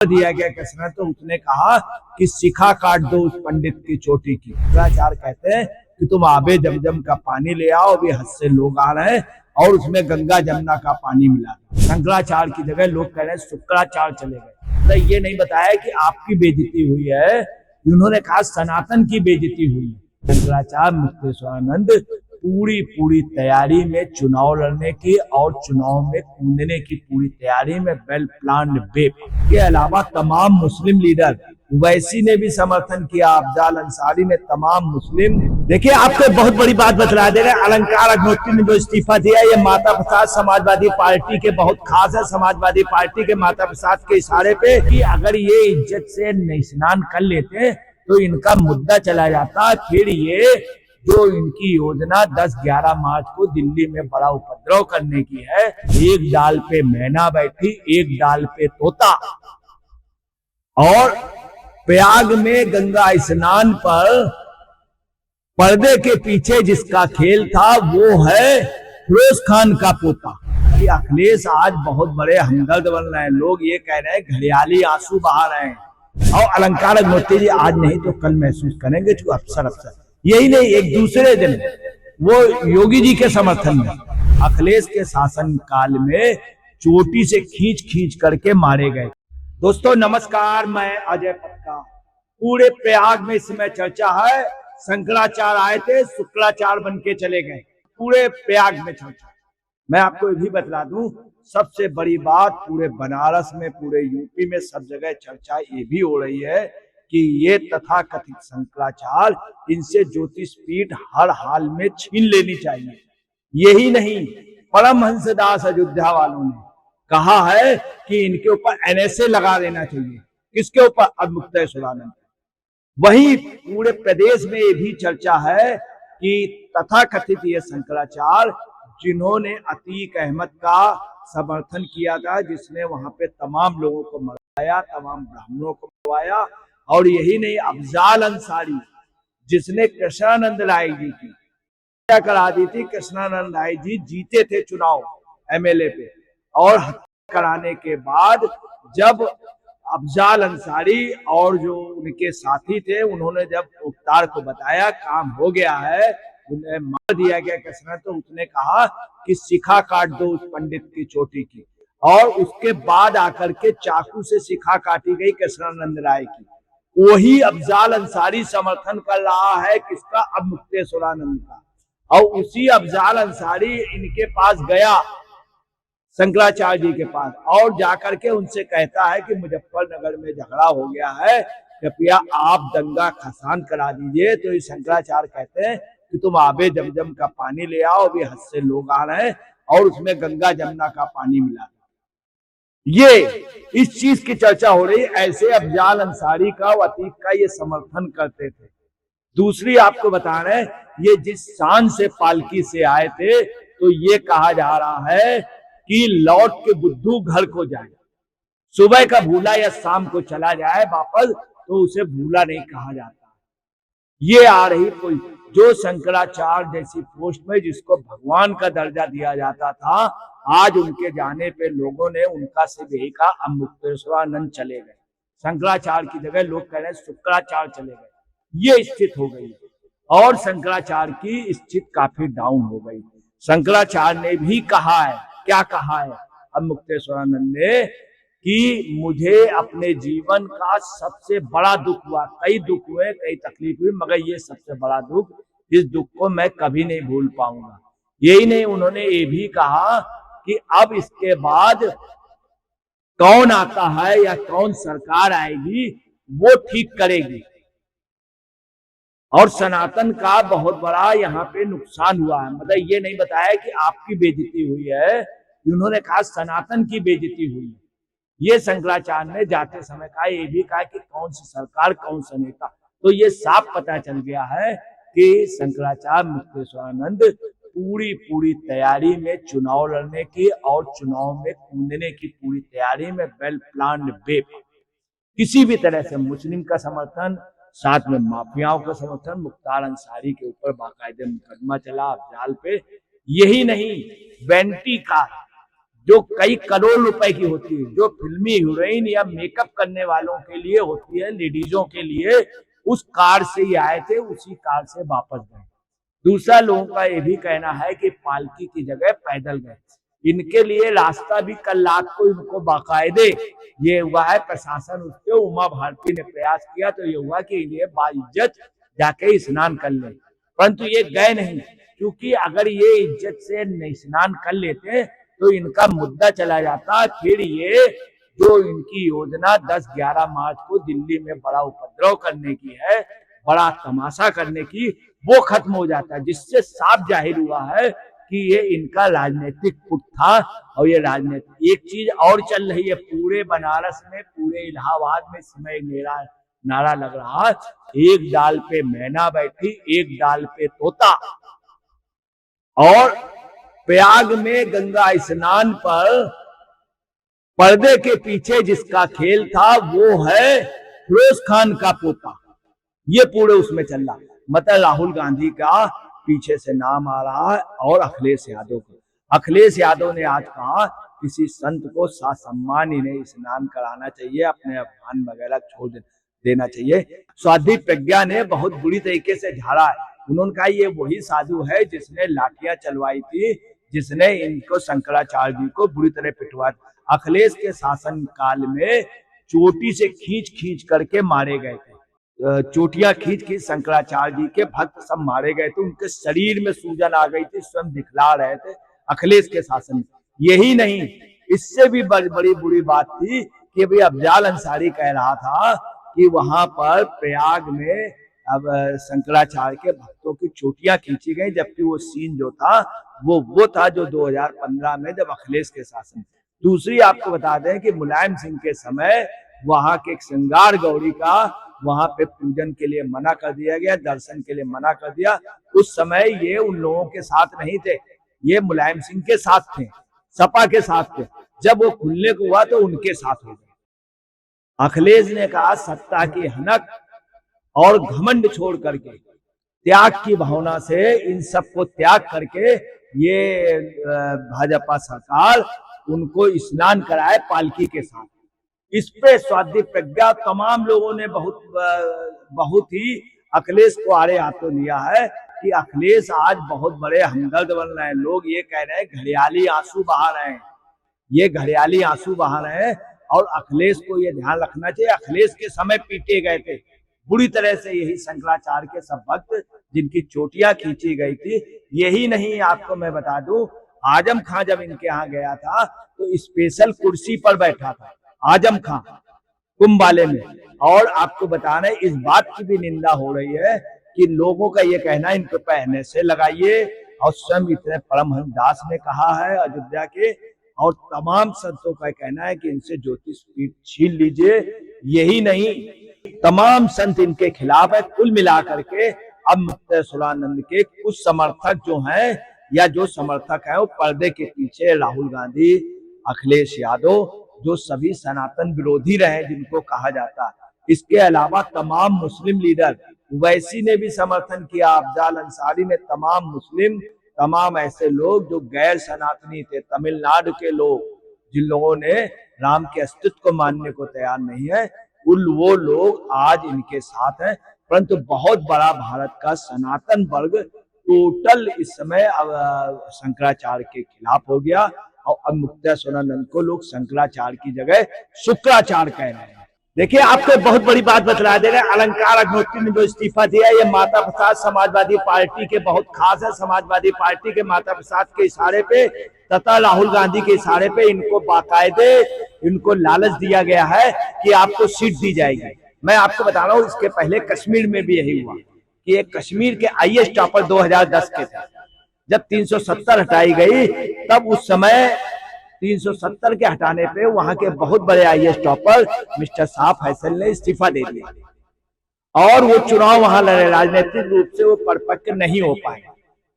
दिया गया किसने, तो उसने कहा कि शिखा काट दो उस पंडित की चोटी की। शंकराचार्य कहते हैं कि तुम आबे जमजम का पानी ले आओ, अभी हद से लोग आ रहे हैं, और उसमें गंगा जमुना का पानी मिला दो। शंकराचार्य की जगह लोग कह रहे हैं शुक्राचार्य चले गए। तो ये नहीं बताया कि आपकी बेइज्जती हुई है, उन्होंने कहा सनातन की बेइज्जती हुई है। शंकराचार्य मुक्तेश्वरानंद पूरी तैयारी में चुनाव लड़ने की और चुनाव में कूदने की पूरी तैयारी में वेल प्लान्ड वेब के अलावा तमाम मुस्लिम लीडर, ओवैसी ने भी समर्थन किया, अफजाल अंसारी ने, तमाम मुस्लिम। देखिए आपको बहुत बड़ी बात बतला दे रहे हैं, अलंकार अग्निहोत्री ने जो इस्तीफा दिया, ये माता प्रसाद समाजवादी पार्टी के बहुत खास है। समाजवादी पार्टी के माता प्रसाद के इशारे पे कि अगर ये इज्जत से स्नान कर लेते तो इनका मुद्दा चला जाता। फिर ये जो इनकी योजना 10-11 मार्च को दिल्ली में बड़ा उपद्रव करने की है, एक डाल पे मैना बैठी, एक डाल पे तोता, और प्रयाग में गंगा स्नान पर पर्दे के पीछे जिसका खेल था वो है फिरोज खान का पोता। कि अखिलेश आज बहुत बड़े हमदर्द बन रहे हैं, लोग ये कह रहे हैं घड़ियाली आंसू बहा रहे हैं, और अलंकार अग्निहोत्री जी आज नहीं तो कल महसूस करेंगे जो अफसर यही नहीं, एक दूसरे दिन वो योगी जी के समर्थन में अखिलेश के शासन काल में चोटी से खींच करके मारे गए। दोस्तों नमस्कार, मैं अजय पटका। पूरे प्रयाग में इस समय चर्चा है, शंकराचार्य आए थे, शुक्राचार्य बन के चले गए, पूरे प्रयाग में चर्चा। मैं आपको ये भी बतला दूं, सबसे बड़ी बात पूरे बनारस में, पूरे यूपी में, सब जगह चर्चा ये भी हो रही है कि ये तथाकथित शंकराचार्य, इनसे ज्योतिष पीठ हर हाल में छीन लेनी चाहिए। यही नहीं, परमहंसदास अयोध्या वालों ने कहा है कि इनके ऊपर NSA लगा देना चाहिए। किसके ऊपर? अब मुक्तेश्वरानंद। वही पूरे प्रदेश में ये भी चर्चा है कि तथाकथित ये शंकराचार्य, जिन्होंने अतीक अहमद का समर्थन किया था, जिसने वहां पे तमाम लोगों को मरवाया, तमाम ब्राह्मणों को मरवाया, और यही नहीं, अफजाल अंसारी जिसने कृष्णानंद राय जी की हत्या करा दी थी। कृष्णानंद राय जी जीते थे चुनाव MLA पे, और हत्या कराने के बाद जब अफजाल अंसारी और जो उनके साथी थे, उन्होंने जब मुख्तार को बताया काम हो गया है, उन्हें मार दिया गया कृष्ण, तो उसने कहा कि शिखा काट दो उस पंडित की चोटी की, और उसके बाद आकर के चाकू से शिखा काटी गई कृष्णानंद राय की। वही अफजाल अंसारी समर्थन कर रहा है किसका? अब मुक्तेश्वरानंद का। और उसी अफजाल अंसारी इनके पास गया, शंकराचार्य जी के पास, और जाकर के उनसे कहता है कि मुजफ्फरनगर में झगड़ा हो गया है, कृपया आप दंगा खसान करा दीजिए। तो ये शंकराचार्य कहते हैं कि तुम आबे जमजम का पानी ले आओ, अभी हद से लोग आ रहे हैं, और उसमें गंगा जमुना का पानी मिला दो। ये इस चीज की चर्चा हो रही। ऐसे अफजाल अंसारी का, अतीक का ये समर्थन करते थे। दूसरी आपको बता रहे हैं, ये जिस शान से पालकी से आए थे, तो ये कहा जा रहा है कि लौट के बुद्धू घर को जाए, सुबह का भूला या शाम को चला जाए वापस, तो उसे भूला नहीं कहा जाता। ये आ रही कोई जो शंकराचार्य जैसी पोस्ट में, जिसको भगवान का दर्जा दिया जाता था, आज उनके जाने पे लोगों ने उनका सिर्फ यही कहा, अब मुक्तेश्वरानंद चले गए, शंकराचार्य की जगह लोग कह रहे हैं शुक्राचार्य चले गए। ये स्थिति हो गई, और शंकराचार्य की स्थिति काफी डाउन हो गई। शंकराचार्य ने भी कहा है, क्या कहा है अब मुक्तेश्वरानंद ने, कि मुझे अपने जीवन का सबसे बड़ा दुख हुआ, कई दुख हुए, कई तकलीफ हुई, मगर ये सबसे बड़ा दुख, इस दुख को मैं कभी नहीं भूल पाऊंगा। यही नहीं, उन्होंने ये भी कहा कि अब इसके बाद कौन आता है या कौन सरकार आएगी वो ठीक करेगी, और सनातन का बहुत बड़ा यहाँ पे नुकसान हुआ है। मतलब ये नहीं बताया कि आपकी बेइज्जती हुई है, उन्होंने कहा सनातन की बेइज्जती हुई है। ये शंकराचार्य ने जाते समय कहा, ये भी कहा कि कौन सी सरकार, कौन सा नेता। तो ये साफ पता चल गया है कि शंकराचार्य मुक्तेश्वरानंद पूरी तैयारी में चुनाव लड़ने की और चुनाव में कूदने की पूरी तैयारी में वेल प्लान्ड वेब, किसी भी तरह से मुस्लिम का समर्थन, साथ में माफियाओं का समर्थन, मुख्तार अंसारी के ऊपर बाकायदे मुकदमा चला अफजाल पे। यही नहीं, वेंटी कार जो कई करोड़ रुपए की होती है, जो फिल्मी हीरोइन या मेकअप करने वालों के लिए होती है, लेडीजों के लिए, उस कार से ही आए थे, उसी कार से वापस गए। दूसरा लोगों का ये भी कहना है कि पालकी की जगह पैदल गए। इनके लिए रास्ता भी कल रात को इनको बाकायदे ये हुआ है, प्रशासन उसके उमा भारती ने प्रयास किया तो ये हुआ कि ये बाइज्जत जाके स्नान कर ले, परंतु ये गए नहीं, क्योंकि अगर ये इज्जत से स्नान कर लेते तो इनका मुद्दा चला जाता। फिर ये जो इनकी योजना 10-11 मार्च को दिल्ली में बड़ा उपद्रव करने की है, बड़ा तमाशा करने की, वो खत्म हो जाता है, जिससे साफ जाहिर हुआ है कि ये इनका राजनीतिक फुट था। और ये राजनीतिक एक चीज और चल रही है, पूरे बनारस में, पूरे इलाहाबाद में समय मेरा नारा लग रहा है, एक डाल पे मैना बैठी, एक डाल पे तोता। और प्रयाग में गंगा स्नान पर पर्दे के पीछे जिसका खेल था वो है फिरोज खान का पोता, ये पूरे उसमें चल रहा। मतलब राहुल गांधी का पीछे से नाम आ रहा है और अखिलेश यादव को। अखिलेश यादव ने आज कहा किसी संत को ससम्मान इन्हें स्नान कराना चाहिए, अपने अभियान वगैरह छोड़ देना चाहिए। स्वाध्वी प्रज्ञा ने बहुत बुरी तरीके से झाड़ा है। उन्होंने कहा ये वही साधु है जिसने लाठियां चलवाई थी, जिसने इनको शंकराचार्य जी को बुरी तरह पिटवा। अखिलेश के शासन काल में चोटी से खींच खींच करके मारे गए थे, चोटियां खींच खींच शंकराचार्य जी के भक्त सब मारे गए थे, उनके शरीर में सूजन आ गई थी, स्वयं दिखला रहे थे अखिलेश के शासन में। यही नहीं, इससे भी बड़ी बुरी बात थी कि भाई अफजाल अंसारी कह रहा था कि वहां पर प्रयाग में अब शंकराचार्य के भक्तों की चोटियां खींची गई, जबकि वो सीन जो था वो था जो 2015 में जब अखिलेश के शासन। दूसरी आपको बता दें कि मुलायम सिंह के समय वहां के एक श्रृंगार गौरी का वहां पे पूजन के लिए मना कर दिया गया, दर्शन के लिए मना कर दिया। उस समय ये उन लोगों के साथ नहीं थे, ये मुलायम सिंह के साथ थे, सपा के साथ थे। जब वो खुलने को हुआ तो उनके साथ हो गए। अखिलेश ने कहा सत्ता की हनक और घमंड छोड़ करके, त्याग की भावना से इन सबको त्याग करके ये भाजपा सरकार उनको स्नान कराए पालकी के साथ। इस पे स्वाध्वी प्रज्ञा तमाम लोगों ने बहुत ही अखिलेश को आड़े हाथों लिया है कि अखिलेश आज बहुत बड़े हमदर्द बन रहे हैं। लोग ये कह रहे हैं घड़ियाली आंसू बहा रहे हैं, ये घड़ियाली आंसू बहा रहे हैं। और अखिलेश को ये ध्यान रखना चाहिए, अखिलेश के समय पीटे गए थे बुरी तरह से यही शंकराचार्य के सब भक्त, जिनकी चोटियां खींची गई थी। यही नहीं, आपको मैं बता दूं, आजम खां जब इनके यहाँ गया था तो स्पेशल कुर्सी पर बैठा था आजम खां कुंभ वाले में। और आपको बता रहे इस बात की भी निंदा हो रही है कि लोगों का ये कहना इनको पहने से लगाइए, और स्वयं इतने परमहंस दास ने कहा है अयोध्या के, और तमाम संतों का कहना है कि इनसे ज्योतिष पीठ छीन लीजिए। यही नहीं, तमाम संत इनके खिलाफ है। कुल मिलाकर के अब मुक्तेश्वरानंद के कुछ समर्थक जो हैं या जो समर्थक हैं वो पर्दे के पीछे राहुल गांधी, अखिलेश यादव, जो सभी सनातन विरोधी रहे जिनको कहा जाता है। इसके अलावा तमाम मुस्लिम लीडर, ओवैसी ने भी समर्थन किया, अफजाल अंसारी ने, तमाम मुस्लिम, तमाम ऐसे लोग जो गैर सनातनी थे, तमिलनाडु के लोग जिन लोगों ने राम के अस्तित्व को मानने को तैयार नहीं है, वो लोग आज इनके साथ हैं। परंतु बहुत बड़ा भारत का सनातन वर्ग टोटल इस समय शंकराचार्य के खिलाफ हो गया, और अब मुक्तेश्वरानंद को लोग शंकराचार्य की जगह शुक्राचार्य कह रहे हैं। देखिए, आपको बहुत बड़ी बात बतला दे रहे हैं, अलंकार अग्निहोत्री ने जो इस्तीफा दिया, ये माता प्रसाद समाजवादी पार्टी के बहुत खास है। समाजवादी पार्टी के माता प्रसाद के इशारे पे तथा राहुल गांधी के इशारे पे इनको बाकायदे इनको लालच दिया गया है कि आपको सीट दी जाएगी। मैं आपको बता रहा हूँ, इसके पहले कश्मीर में भी यही हुआ कि एक कश्मीर के IAS टॉपर 2010 के थे, जब 370 हटाई गई, तब उस समय 370 के हटाने पे वहां के बहुत बड़े IAS topper mister Shah Faisal ने इस्तीफा दे दिया और वो चुनाव वहां लड़े। राजनीतिक रूप से वो परिपक्व नहीं हो पाए।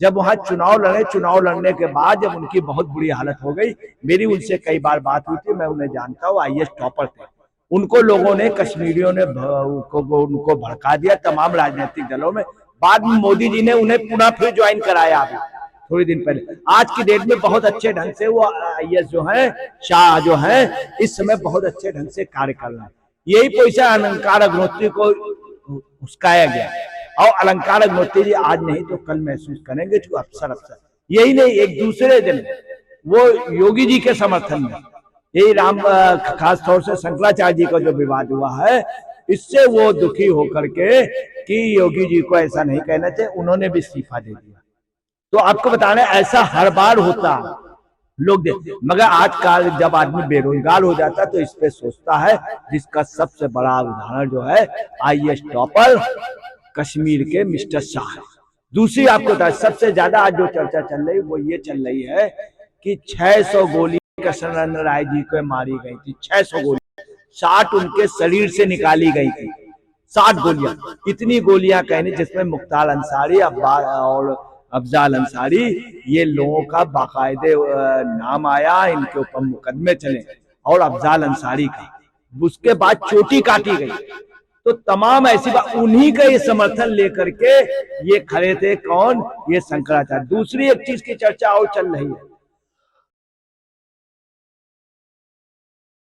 जब वहां चुनाव लड़े, चुनाव लड़ने के बाद जब उनकी बहुत बुरी हालत हो गई, मेरी उनसे कई बार बात हुई थी, मैं उन्हें जानता हूँ, IAS टॉपर थे। उनको लोगों ने, कश्मीरियों ने उनको भड़का दिया तमाम राजनीतिक दलों में। बाद में मोदी जी ने उन्हें पुनः फिर ज्वाइन कराया, अभी थोड़ी दिन पहले। आज की डेट में बहुत अच्छे ढंग से वो IAS जो है, शाह जो है, इस समय बहुत अच्छे ढंग से कार्य कर रहा है। यही पैसा अलंकार अग्निहोत्री को उस्काया गया, और अलंकार अग्निहोत्री जी आज नहीं तो कल महसूस करेंगे कि अफसर यही नहीं, एक दूसरे दिन वो योगी जी के समर्थन में, यही राम खास तौर से शंकराचार्य जी का जो विवाद हुआ है, इससे वो दुखी होकर के कि योगी जी को ऐसा नहीं कहना चाहिए, उन्होंने भी इस्तीफा दे दिया। तो आपको बताना ऐसा हर बार होता लोग दे, मगर आजकल जब आदमी बेरोजगार हो जाता है तो इस पे सोचता है, जिसका सबसे बड़ा उदाहरण जो है IAS टॉपर कश्मीर के मिस्टर शाह। दूसरी आपको बता, सबसे ज्यादा आज जो चर्चा चल रही वो ये चल रही है कि 600 गोली कृष्ण राय जी को मारी गई थी, 600 गोली, 60 उनके शरीर से निकाली गई थी, 60 गोलियां, इतनी गोलियां कहने, जिसमें मुख्तार अंसारी और अफजाल अंसारी, ये लोगों का बाकायदे नाम आया, इनके ऊपर मुकदमे चले, और अफजाल अंसारी का उसके बाद चोटी काटी गई। तो तमाम ऐसी बात, उन्हीं का ये समर्थन लेकर के ये खड़े थे, कौन? ये शंकराचार्य। दूसरी एक चीज की चर्चा और चल रही है,